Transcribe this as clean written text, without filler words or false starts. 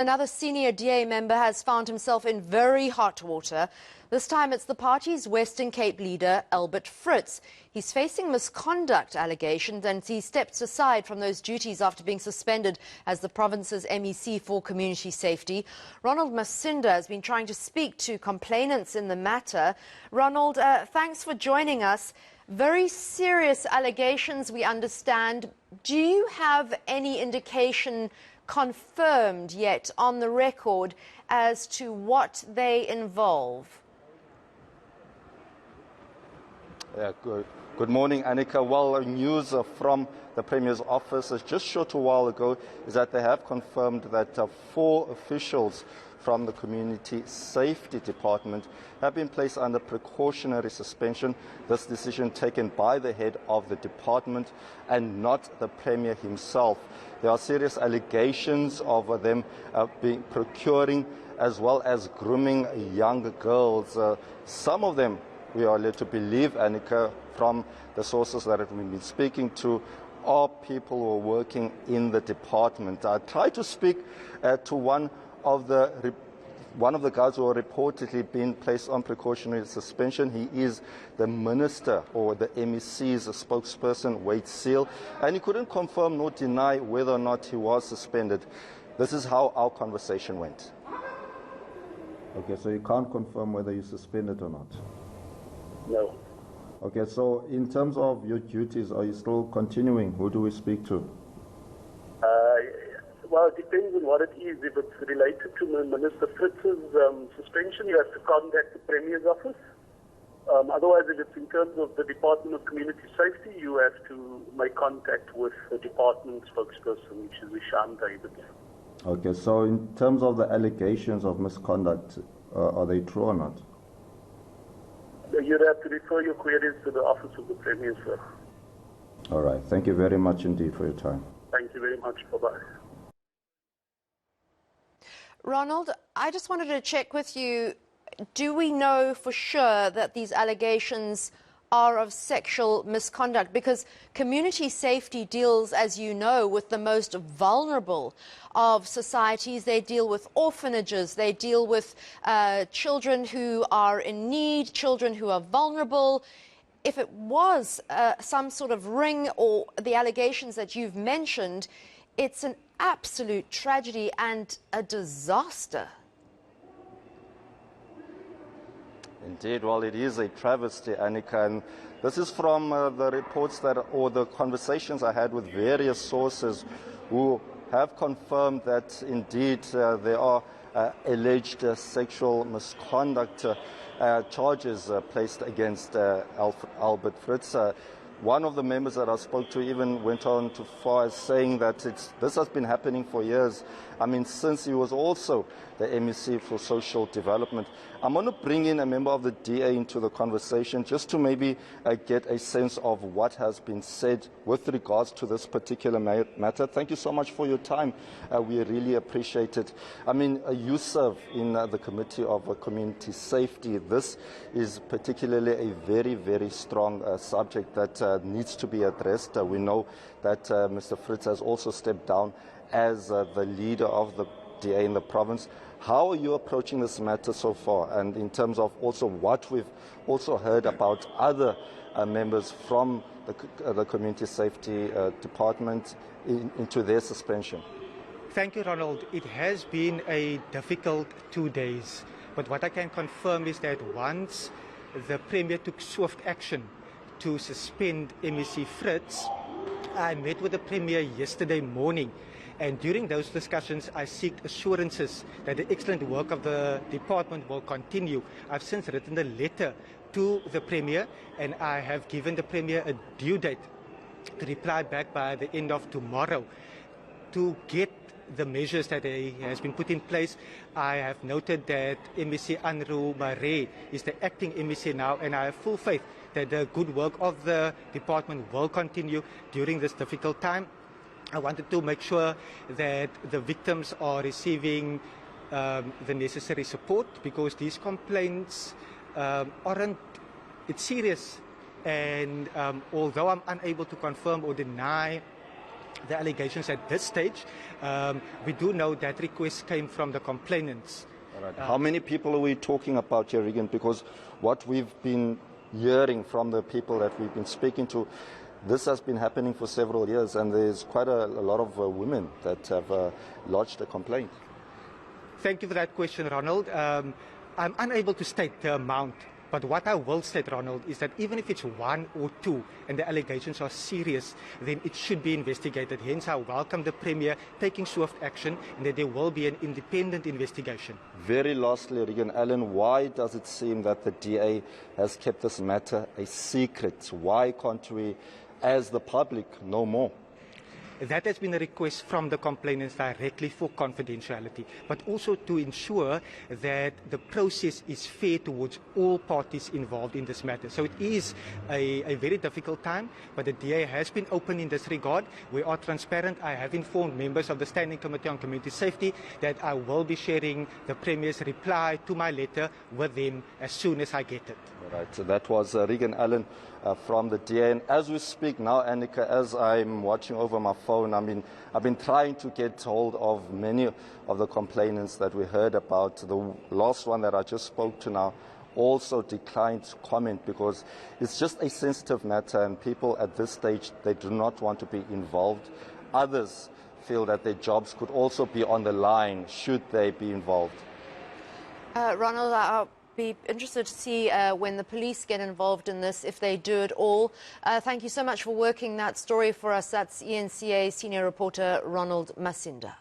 Another senior DA member has found himself in very hot water. This time it's the party's Western Cape leader, Albert Fritz. He's facing misconduct allegations and he steps aside from those duties after being suspended as the province's MEC for community safety. Ronald Masinda has been trying to speak to complainants in the matter. Ronald, thanks for joining us. Very serious allegations, we understand. Do you have any indication confirmed yet on the record as to what they involve? Yeah, good morning, Annika. Well, news from the Premier's office just a short while ago is that they have confirmed that 4 officials from the Community Safety Department have been placed under precautionary suspension. This decision taken by the head of the department and not the Premier himself. There are serious allegations of them procuring as well as grooming young girls. Some of them, we are led to believe, Annika, from the sources that we've been speaking to, are people who are working in the department. I tried to speak to one of the guys who are reportedly being placed on precautionary suspension. He is the minister or the MEC's spokesperson, Wade Seal, and he couldn't confirm nor deny whether or not he was suspended. This is how our conversation went. Okay, so you can't confirm whether you're suspended or not? No. Okay, so in terms of your duties, are you still continuing? Who do we speak to? Well, it depends on what it is. If it's related to Minister Fritz's suspension, you have to contact the Premier's office. Otherwise, if it's in terms of the Department of Community Safety, you have to make contact with the department spokesperson, which is Ishan David. Okay, so in terms of the allegations of misconduct, are they true or not? You'd have to refer your queries to the office of the Premier, sir. All right. Thank you very much indeed for your time. Thank you very much. Bye-bye. Ronald, I just wanted to check with you, do we know for sure that these allegations are of sexual misconduct? Because community safety deals, as you know, with the most vulnerable of societies. They deal with orphanages, they deal with children who are in need, children who are vulnerable. If it was some sort of ring or the allegations that you've mentioned, it's an absolute tragedy and a disaster. Indeed, well, it is a travesty, Annika, and this is from the reports or the conversations I had with various sources who have confirmed that indeed there are alleged sexual misconduct charges placed against Albert Fritz. One of the members that I spoke to even went on too far as saying that this has been happening for years. I mean, since he was also the MEC for social development. I'm going to bring in a member of the DA into the conversation just to maybe get a sense of what has been said with regards to this particular matter. Thank you so much for your time. We really appreciate it. I mean, you serve in the Committee of Community Safety. This is particularly a very, very strong subject that needs to be addressed. We know that Mr. Fritz has also stepped down as the leader of the DA in the province. How are you approaching this matter so far? And in terms of also what we've also heard about other members from the Community Safety Department into their suspension? Thank you, Ronald. It has been a difficult 2 days. But what I can confirm is that once the Premier took swift action to suspend MEC Fritz, I met with the Premier yesterday morning. And during those discussions, I seek assurances that the excellent work of the department will continue. I've since written a letter to the Premier, and I have given the Premier a due date to reply back by the end of tomorrow to get the measures that has been put in place. I have noted that MEC Anru Mare is the acting MEC now, and I have full faith that the good work of the department will continue during this difficult time. I wanted to make sure that the victims are receiving the necessary support, because these complaints it's serious. And although I'm unable to confirm or deny the allegations at this stage. We do know that request came from the complainants. All right. How many people are we talking about here, Regan? Because what we've been hearing from the people that we've been speaking to, this has been happening for several years, and there's quite a lot of women that have lodged a complaint. Thank you for that question, Ronald. I'm unable to state the amount, but what I will state, Ronald, is that even if it's one or two and the allegations are serious, then it should be investigated. Hence, I welcome the Premier taking swift action and that there will be an independent investigation. Very lastly, Regan Allen, why does it seem that the DA has kept this matter a secret? Why can't we, as the public, know more? That has been a request from the complainants directly for confidentiality, but also to ensure that the process is fair towards all parties involved in this matter. So it is a very difficult time, but the DA has been open in this regard. We are transparent. I have informed members of the Standing Committee on Community Safety that I will be sharing the Premier's reply to my letter with them as soon as I get it. All right, so that was Regan Allen from the DA. And as we speak now, eNCA, as I'm watching over my phone, I've been trying to get hold of many of the complainants that we heard about. The last one that I just spoke to now also declined to comment because it's just a sensitive matter, and people at this stage, they do not want to be involved. Others feel that their jobs could also be on the line should they be involved. Ronald, I'll be interested to see when the police get involved in this, if they do at all. Thank you so much for working that story for us. That's eNCA senior reporter Ronald Masinda.